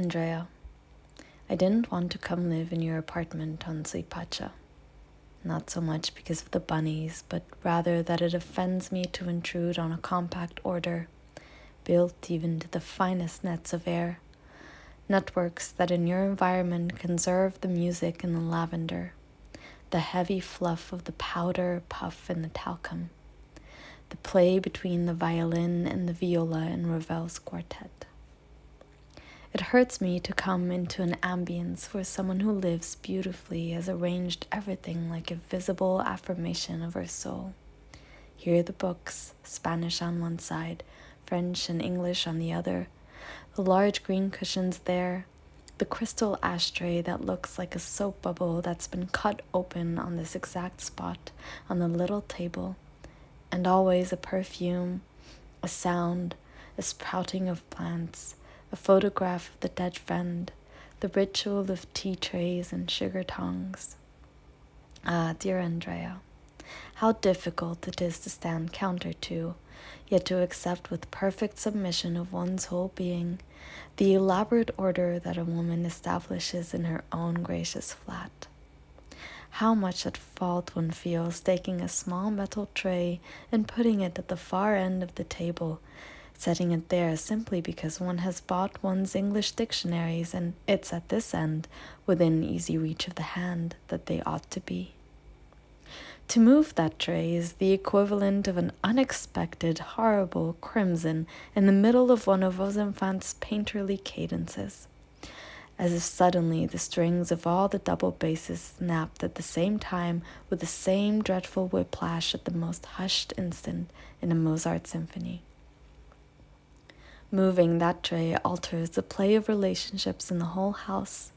Andrea, I didn't want to come live in your apartment on Suipacha. Not so much because of the bunnies, but rather that it offends me to intrude on a compact order, built even to the finest nets of air, networks that in your environment conserve the music and the lavender, the heavy fluff of the powder puff and the talcum, the play between the violin and the viola in Ravel's quartet. It hurts me to come into an ambience where someone who lives beautifully has arranged everything like a visible affirmation of her soul. Here are the books, Spanish on one side, French and English on the other, the large green cushions there, the crystal ashtray that looks like a soap bubble that's been cut open on this exact spot on the little table, and always a perfume, a sound, a sprouting of plants, a photograph of the dead friend, the ritual of tea trays and sugar tongs. Ah, dear Andrea, how difficult it is to stand counter to, yet to accept with perfect submission of one's whole being, the elaborate order that a woman establishes in her own gracious flat. How much at fault one feels taking a small metal tray and putting it at the far end of the table, setting it there simply because one has bought one's English dictionaries and it's at this end, within easy reach of the hand, that they ought to be. To move that tray is the equivalent of an unexpected, horrible crimson in the middle of one of Rosenfant's painterly cadences, as if suddenly the strings of all the double basses snapped at the same time with the same dreadful whiplash at the most hushed instant in a Mozart symphony. Moving that tray alters the play of relationships in the whole house,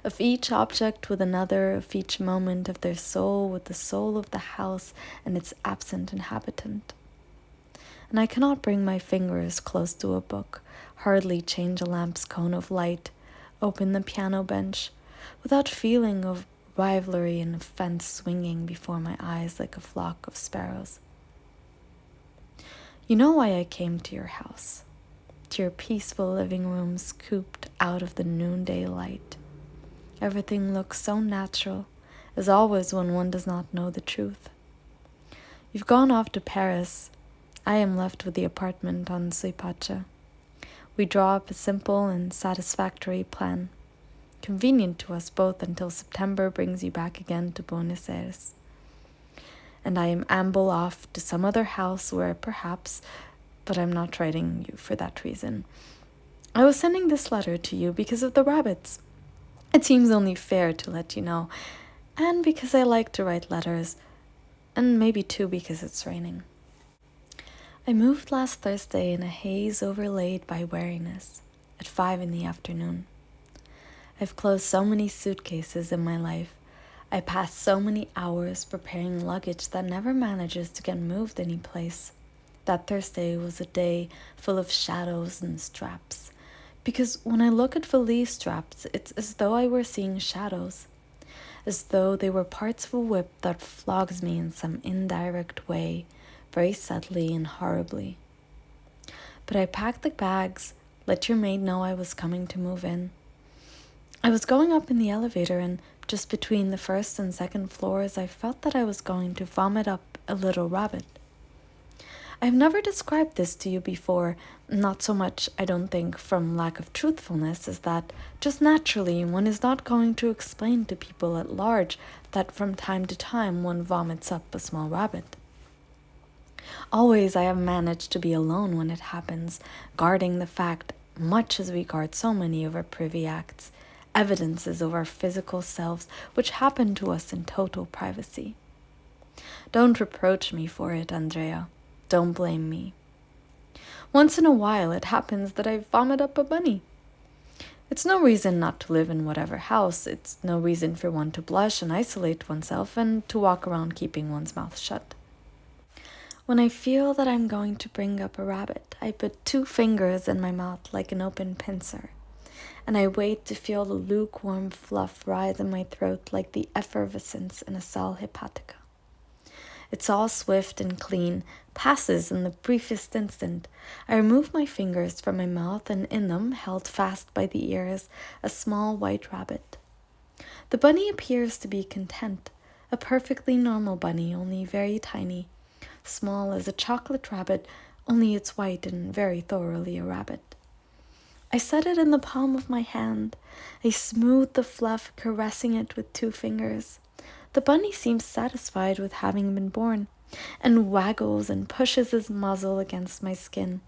of each object with another, of each moment of their soul with the soul of the house and its absent inhabitant. And I cannot bring my fingers close to a book, hardly change a lamp's cone of light, open the piano bench, without feeling of rivalry and offense swinging before my eyes like a flock of sparrows. You know why I came to your house, to your peaceful living room scooped out of the noonday light. Everything looks so natural, as always when one does not know the truth. You've gone off to Paris. I am left with the apartment on Suipacha. We draw up a simple and satisfactory plan, convenient to us both until September brings you back again to Buenos Aires. And I amble off to some other house where perhaps, but I'm not writing you for that reason. I was sending this letter to you because of the rabbits. It seems only fair to let you know, and because I like to write letters, and maybe too because it's raining. I moved last Thursday in a haze overlaid by weariness, at 5 p.m. I've closed so many suitcases in my life. I passed so many hours preparing luggage that never manages to get moved any place. That Thursday was a day full of shadows and straps, because when I look at valise straps, it's as though I were seeing shadows, as though they were parts of a whip that flogs me in some indirect way, very subtly and horribly. But I packed the bags, let your maid know I was coming to move in. I was going up in the elevator, and just between the first and second floors, I felt that I was going to vomit up a little rabbit. I've never described this to you before, not so much, I don't think, from lack of truthfulness, as that just naturally one is not going to explain to people at large that from time to time one vomits up a small rabbit. Always I have managed to be alone when it happens, guarding the fact, much as we guard so many of our privy acts, evidences of our physical selves which happen to us in total privacy. Don't reproach me for it, Andrea. Don't blame me. Once in a while it happens that I vomit up a bunny. It's no reason not to live in whatever house. It's no reason for one to blush and isolate oneself and to walk around keeping one's mouth shut. When I feel that I'm going to bring up a rabbit, I put 2 fingers in my mouth like an open pincer, and I wait to feel the lukewarm fluff rise in my throat like the effervescence in a sal hepatica. It's all swift and clean, passes in the briefest instant. I remove my fingers from my mouth, and in them, held fast by the ears, a small white rabbit. The bunny appears to be content, a perfectly normal bunny, only very tiny, small as a chocolate rabbit, only it's white and very thoroughly a rabbit. I set it in the palm of my hand. I smooth the fluff, caressing it with 2 fingers. The bunny seems satisfied with having been born, and waggles and pushes his muzzle against my skin,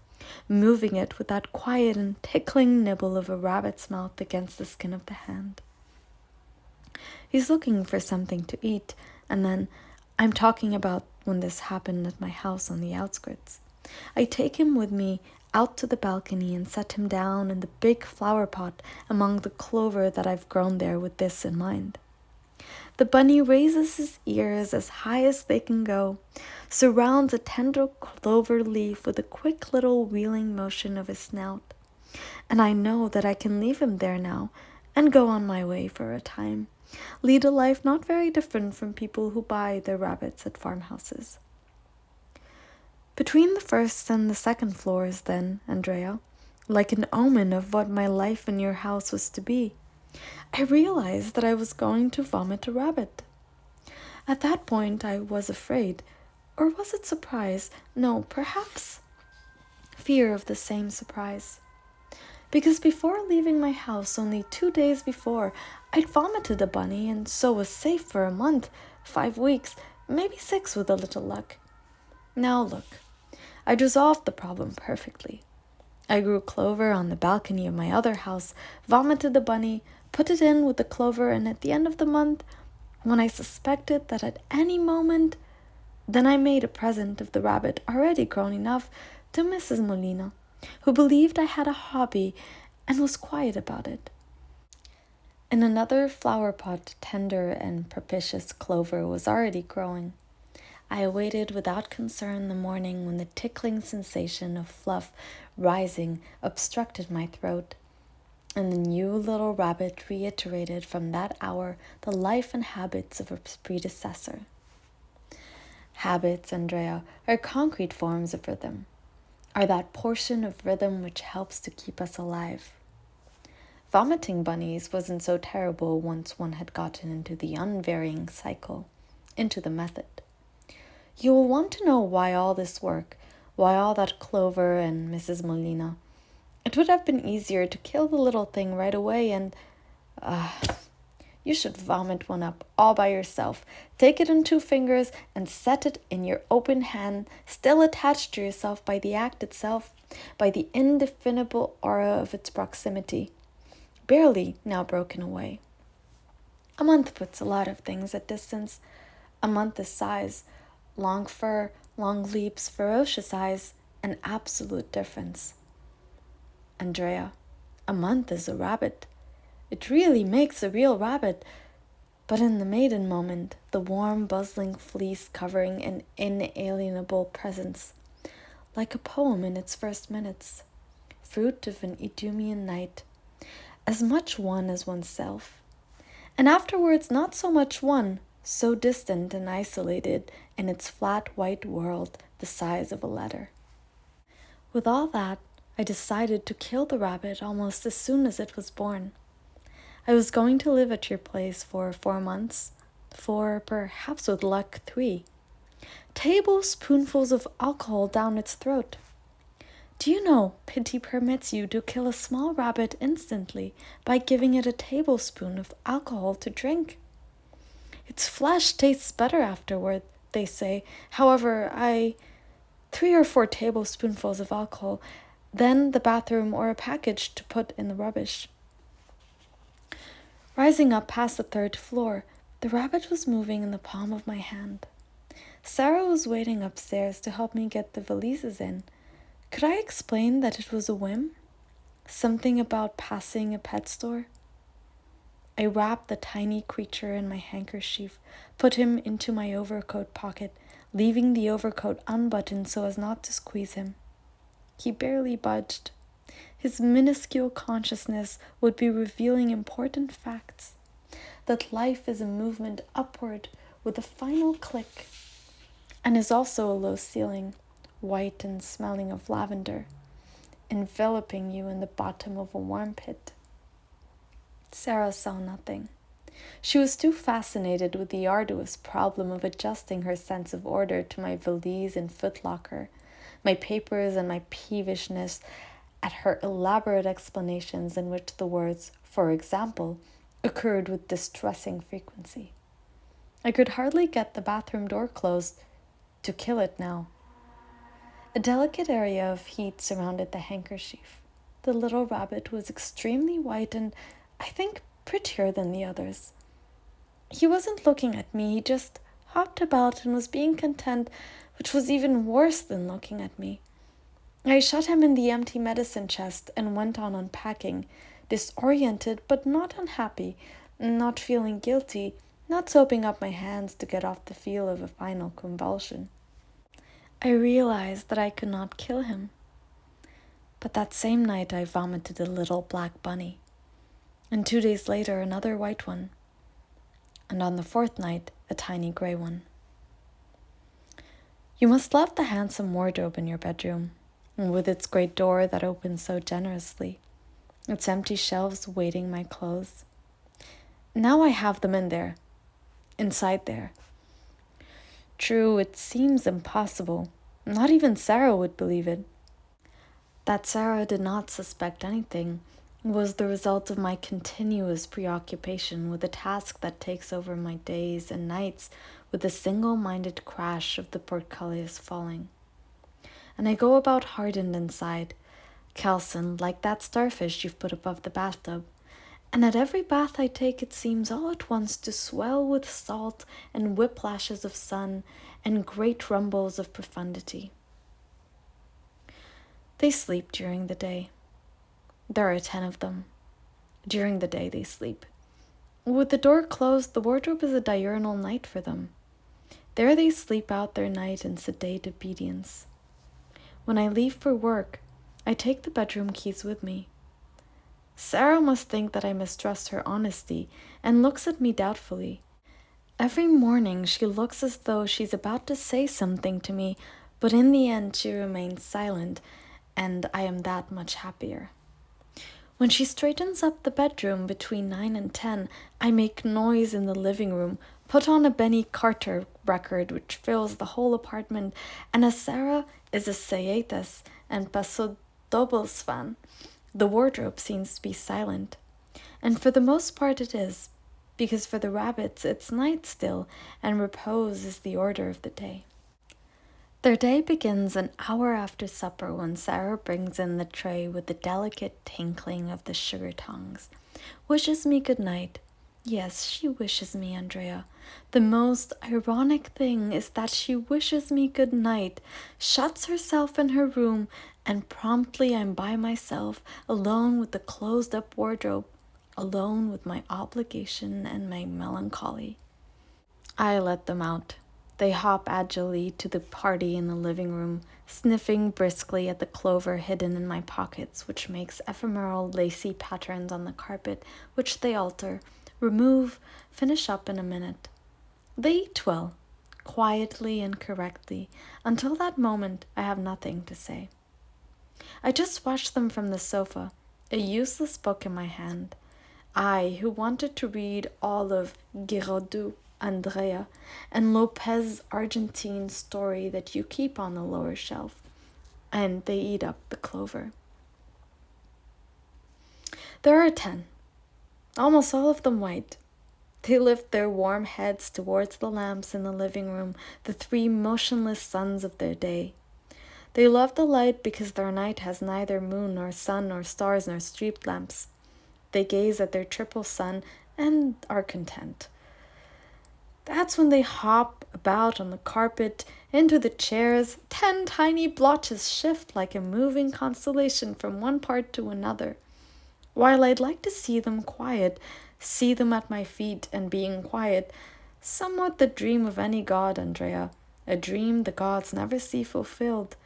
moving it with that quiet and tickling nibble of a rabbit's mouth against the skin of the hand. He's looking for something to eat, and then, I'm talking about when this happened at my house on the outskirts, I take him with me out to the balcony and set him down in the big flower pot among the clover that I've grown there with this in mind. The bunny raises his ears as high as they can go, surrounds a tender clover leaf with a quick little wheeling motion of his snout, and I know that I can leave him there now and go on my way for a time, lead a life not very different from people who buy their rabbits at farmhouses. Between the first and the second floors, then, Andrea, like an omen of what my life in your house was to be, I realized that I was going to vomit a rabbit. At that point, I was afraid, or was it surprise? No, perhaps fear of the same surprise. Because before leaving my house only 2 days before, I'd vomited a bunny and so was safe for a month, 5 weeks, maybe 6 with a little luck. Now look, I'd resolved the problem perfectly. I grew clover on the balcony of my other house, vomited the bunny, put it in with the clover, and at the end of the month, when I suspected that at any moment, then I made a present of the rabbit already grown enough to Mrs. Molina, who believed I had a hobby and was quiet about it. In another flower pot, tender and propitious clover was already growing. I awaited without concern the morning when the tickling sensation of fluff rising obstructed my throat, and the new little rabbit reiterated from that hour the life and habits of its predecessor. Habits, Andrea, are concrete forms of rhythm, are that portion of rhythm which helps to keep us alive. Vomiting bunnies wasn't so terrible once one had gotten into the unvarying cycle, into the method. You will want to know why all this work, why all that clover and Mrs. Molina. It would have been easier to kill the little thing right away and, you should vomit one up all by yourself, take it in 2 fingers and set it in your open hand, still attached to yourself by the act itself, by the indefinable aura of its proximity, barely now broken away. A month puts a lot of things at distance. A month is size, long fur, long leaps, ferocious eyes, an absolute difference. Andrea, a month is a rabbit. It really makes a real rabbit. But in the maiden moment, the warm, bustling fleece covering an inalienable presence, like a poem in its first minutes, fruit of an Idumean night, as much one as oneself, and afterwards not so much one, so distant and isolated in its flat white world the size of a letter. With all that, I decided to kill the rabbit almost as soon as it was born. I was going to live at your place for 4 months, for perhaps with luck 3. Tablespoonfuls of alcohol down its throat. Do you know, pity permits you to kill a small rabbit instantly by giving it a tablespoon of alcohol to drink. Its flesh tastes better afterward, they say. However, 3 or 4 tablespoonfuls of alcohol, then the bathroom or a package to put in the rubbish. Rising up past the 3rd floor, the rabbit was moving in the palm of my hand. Sarah was waiting upstairs to help me get the valises in. Could I explain that it was a whim? Something about passing a pet store? I wrapped the tiny creature in my handkerchief, put him into my overcoat pocket, leaving the overcoat unbuttoned so as not to squeeze him. He barely budged. His minuscule consciousness would be revealing important facts, that life is a movement upward with a final click. and is also a low ceiling, white and smelling of lavender, enveloping you in the bottom of a warm pit. Sarah saw nothing. She was too fascinated with the arduous problem of adjusting her sense of order to my valise and footlocker, my papers and my peevishness at her elaborate explanations in which the words, for example, occurred with distressing frequency. I could hardly get the bathroom door closed to kill it now. A delicate area of heat surrounded the handkerchief. The little rabbit was extremely white and, I think, prettier than the others. He wasn't looking at me, he just hopped about and was being content, which was even worse than looking at me. I shut him in the empty medicine chest and went on unpacking, disoriented but not unhappy, not feeling guilty, not soaping up my hands to get off the feel of a final convulsion. I realized that I could not kill him. But that same night I vomited a little black bunny, and 2 days later another white one, and on the fourth night a tiny gray one. You must love the handsome wardrobe in your bedroom, with its great door that opens so generously, its empty shelves waiting my clothes. Now I have them in there, inside there. True, it seems impossible. Not even Sarah would believe it. That Sarah did not suspect anything was the result of my continuous preoccupation with a task that takes over my days and nights with the single-minded crash of the portcullis falling. And I go about hardened inside, calcined like that starfish you've put above the bathtub, and at every bath I take it seems all at once to swell with salt and whiplashes of sun and great rumbles of profundity. They sleep during the day. There are 10 of them. During the day they sleep. With the door closed, the wardrobe is a diurnal night for them. There they sleep out their night in sedate obedience. When I leave for work, I take the bedroom keys with me. Sarah must think that I mistrust her honesty and looks at me doubtfully. Every morning she looks as though she's about to say something to me, but in the end she remains silent, and I am that much happier. When she straightens up the bedroom between 9 and 10, I make noise in the living room, put on a Benny Carter record which fills the whole apartment, and as Sarah is a Sayetas and Paso Dobles fan, the wardrobe seems to be silent. And for the most part it is, because for the rabbits it's night still, and repose is the order of the day. Their day begins an hour after supper when Sarah brings in the tray with the delicate tinkling of the sugar tongs, wishes me good night. Yes, she wishes me, Andrea. The most ironic thing is that she wishes me good night, shuts herself in her room, and promptly I'm by myself, alone with the closed-up wardrobe, alone with my obligation and my melancholy. I let them out. They hop agilely to the party in the living room, sniffing briskly at the clover hidden in my pockets, which makes ephemeral lacy patterns on the carpet, which they alter, remove, finish up in a minute. They eat well, quietly and correctly. Until that moment, I have nothing to say. I just watch them from the sofa, a useless book in my hand. I, who wanted to read all of Giraudoux, Andrea, and Lopez's Argentine story that you keep on the lower shelf, and they eat up the clover. There are 10, almost all of them white. They lift their warm heads towards the lamps in the living room, the 3 motionless suns of their day. They love the light because their night has neither moon nor sun nor stars nor street lamps. They gaze at their triple sun and are content. That's when they hop about on the carpet, into the chairs. 10 tiny blotches shift like a moving constellation from one part to another. While I'd like to see them quiet, see them at my feet and being quiet, somewhat the dream of any god, Andrea, a dream the gods never see fulfilled.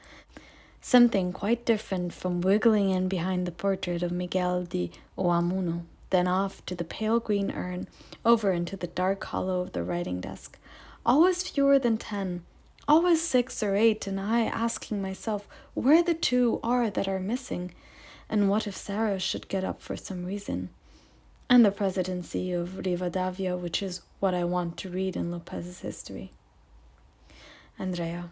Something quite different from wiggling in behind the portrait of Miguel de Unamuno, then off to the pale green urn, over into the dark hollow of the writing desk. Always fewer than 10, Always 6 or 8, and I asking myself where the two are that are missing, and what if Sarah should get up for some reason. And the presidency of Rivadavia, which is what I want to read in Lopez's history. Andrea,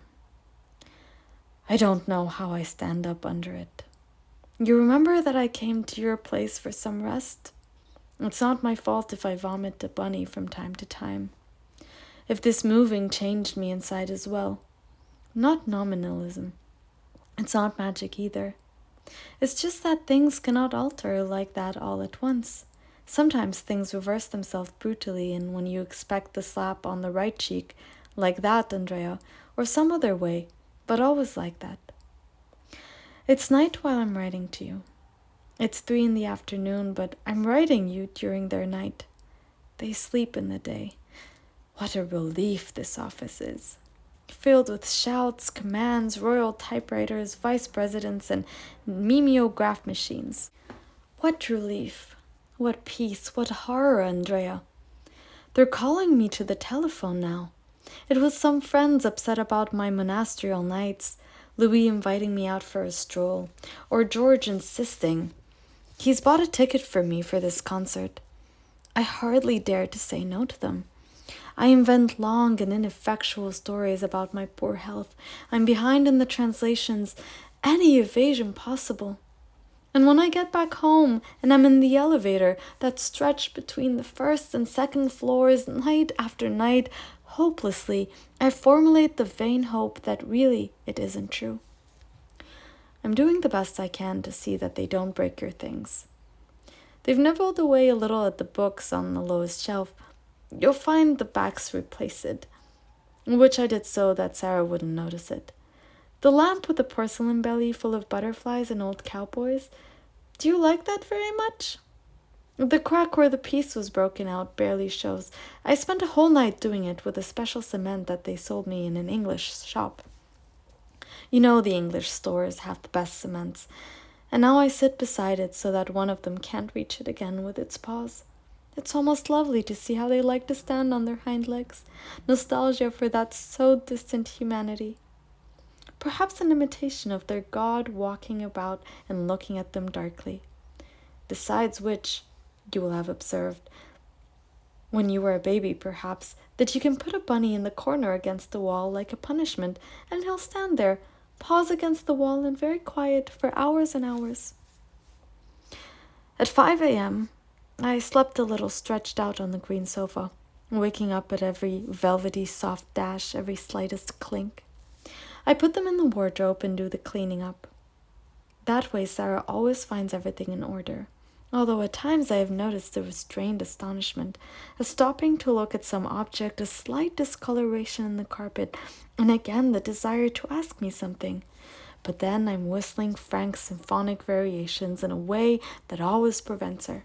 I don't know how I stand up under it. You remember that I came to your place for some rest? It's not my fault if I vomit a bunny from time to time. If this moving changed me inside as well. Not nominalism. It's not magic either. It's just that things cannot alter like that all at once. Sometimes things reverse themselves brutally, and when you expect the slap on the right cheek, like that, Andrea, or some other way, but always like that. It's night while I'm writing to you. It's 3 in the afternoon, but I'm writing you during their night. They sleep in the day. What a relief this office is. Filled with shouts, commands, royal typewriters, vice presidents, and mimeograph machines. What relief. What peace, what horror, Andrea. They're calling me to the telephone now. It was some friends upset about my monasterial nights, Louis inviting me out for a stroll, or George insisting. He's bought a ticket for me for this concert. I hardly dare to say no to them. I invent long and ineffectual stories about my poor health. I'm behind in the translations, any evasion possible. And when I get back home and I'm in the elevator that stretched between the first and second floors night after night, hopelessly, I formulate the vain hope that really it isn't true. I'm doing the best I can to see that they don't break your things. They've nibbled away a little at the books on the lowest shelf. You'll find the backs replaced, which I did so that Sarah wouldn't notice it. The lamp with the porcelain belly full of butterflies and old cowboys. Do you like that very much? The crack where the piece was broken out barely shows. I spent a whole night doing it with a special cement that they sold me in an English shop. You know the English stores have the best cements, and now I sit beside it so that one of them can't reach it again with its paws. It's almost lovely to see how they like to stand on their hind legs. Nostalgia for that so distant humanity. Perhaps an imitation of their God walking about and looking at them darkly. Besides which, you will have observed, when you were a baby perhaps, that you can put a bunny in the corner against the wall like a punishment, and he'll stand there, paws against the wall and very quiet for hours and hours. At 5 a.m., I slept a little stretched out on the green sofa, waking up at every velvety soft dash, every slightest clink. I put them in the wardrobe and do the cleaning up. That way Sarah always finds everything in order, although at times I have noticed a restrained astonishment, a stopping to look at some object, a slight discoloration in the carpet, and again the desire to ask me something. But then I'm whistling frank symphonic variations in a way that always prevents her.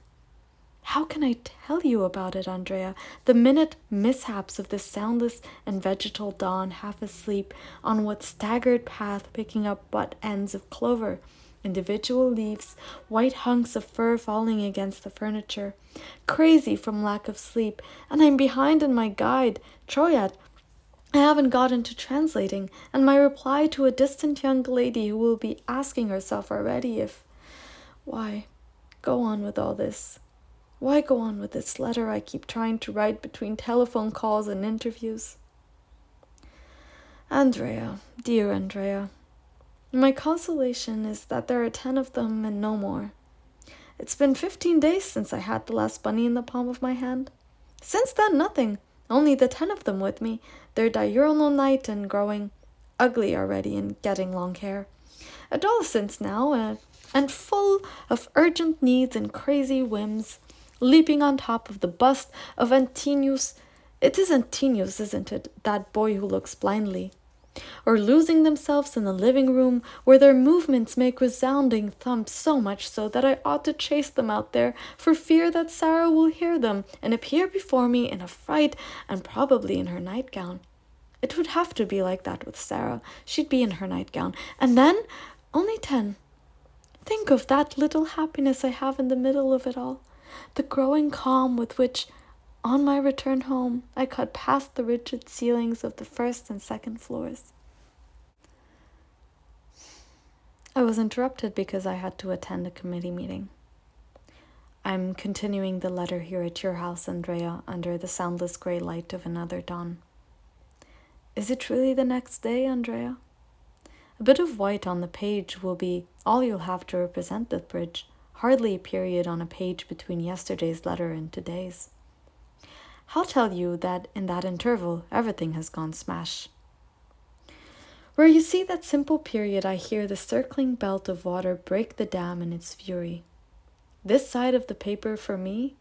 How can I tell you about it, Andrea? The minute mishaps of this soundless and vegetal dawn, half asleep, on what staggered path, picking up butt ends of clover, individual leaves, white hunks of fur falling against the furniture, crazy from lack of sleep, and I'm behind in my guide, Troyat. I haven't gotten to translating, and my reply to a distant young lady who will be asking herself already if... Why, go on with all this. Why go on with this letter I keep trying to write between telephone calls and interviews? Andrea, dear Andrea, my consolation is that there are 10 of them and no more. It's been 15 days since I had the last bunny in the palm of my hand. Since then, nothing, only the 10 of them with me, their diurnal night and growing ugly already and getting long hair. Adolescents now, and full of urgent needs and crazy whims, leaping on top of the bust of Antinius. It is Antinius, isn't it, that boy who looks blindly? Or losing themselves in the living room, where their movements make resounding thumps, so much so that I ought to chase them out there, for fear that Sarah will hear them and appear before me in a fright and probably in her nightgown. It would have to be like that with Sarah. She'd be in her nightgown. And then, only 10. Think of that little happiness I have in the middle of it all. The growing calm with which On my return home, I cut past the rigid ceilings of the first and second floors. I was interrupted because I had to attend a committee meeting. I'm continuing the letter here at your house, Andrea, under the soundless gray light of another dawn. Is it really the next day, Andrea? A bit of white on the page will be all you'll have to represent the bridge, hardly a period on a page between yesterday's letter and today's. I'll tell you that in that interval, everything has gone smash. Where you see that simple period, I hear the circling belt of water break the dam in its fury. This side of the paper for me,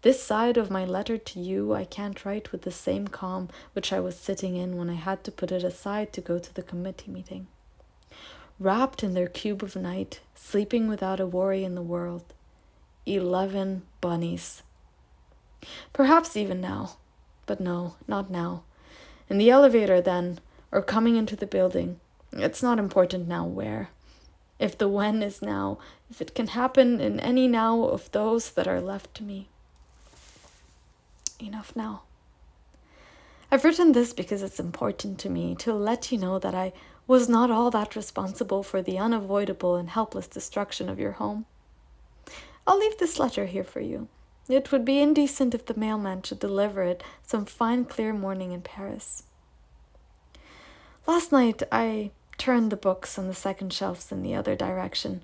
this side of my letter to you, I can't write with the same calm which I was sitting in when I had to put it aside to go to the committee meeting. Wrapped in their cube of night, sleeping without a worry in the world. 11 bunnies. Perhaps even now, but no, not now. In the elevator then, or coming into the building. It's not important now where. If the when is now, if it can happen in any now of those that are left to me. Enough now. I've written this because it's important to me to let you know that I was not all that responsible for the unavoidable and helpless destruction of your home. I'll leave this letter here for you. It would be indecent if the mailman should deliver it some fine clear morning in Paris. Last night I turned the books on the second shelves in the other direction.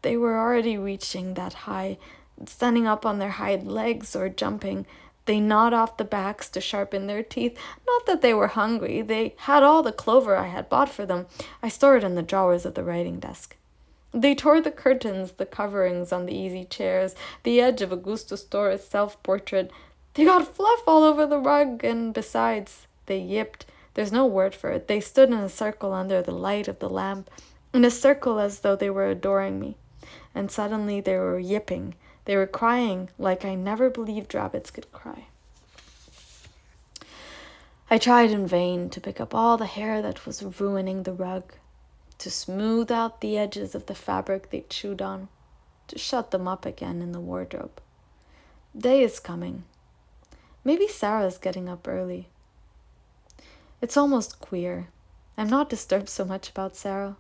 They were already reaching that high, standing up on their hind legs or jumping. They gnawed off the backs to sharpen their teeth. Not that they were hungry. They had all the clover I had bought for them. I stored in the drawers of the writing desk. They tore the curtains, the coverings on the easy chairs, the edge of Augusto Stora's self-portrait. They got fluff all over the rug, and besides, they yipped. There's no word for it. They stood in a circle under the light of the lamp, in a circle as though they were adoring me. And suddenly they were yipping. They were crying like I never believed rabbits could cry. I tried in vain to pick up all the hair that was ruining the rug, to smooth out the edges of the fabric they chewed on, to shut them up again in the wardrobe. Day is coming. Maybe Sarah's getting up early. It's almost queer. I'm not disturbed so much about Sarah.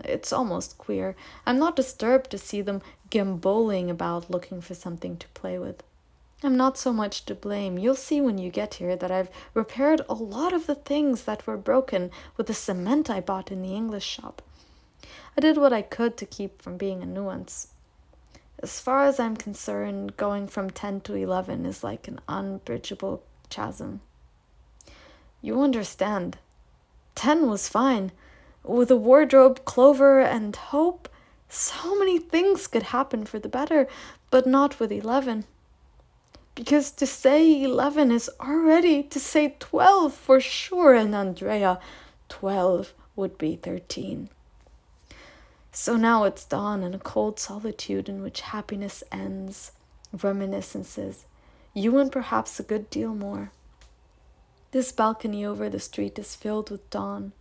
It's almost queer. I'm not disturbed to see them gamboling about looking for something to play with. I'm not so much to blame. You'll see when you get here that I've repaired a lot of the things that were broken with the cement I bought in the English shop. I did what I could to keep from being a nuisance. As far as I'm concerned, going from 10 to 11 is like an unbridgeable chasm. You understand. 10 was fine. With a wardrobe, clover, and hope, so many things could happen for the better, but not with 11. Because to say 11 is already to say 12 for sure, and Andrea, 12 would be 13. So now it's dawn in a cold solitude in which happiness ends, reminiscences, you and perhaps a good deal more. This balcony over the street is filled with dawn,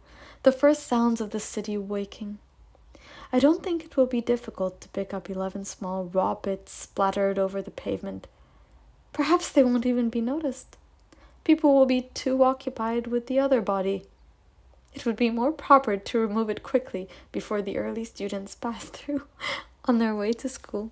the first sounds of the city waking. I don't think it will be difficult to pick up 11 small raw bits splattered over the pavement. Perhaps they won't even be noticed. People will be too occupied with the other body. It would be more proper to remove it quickly before the early students pass through on their way to school.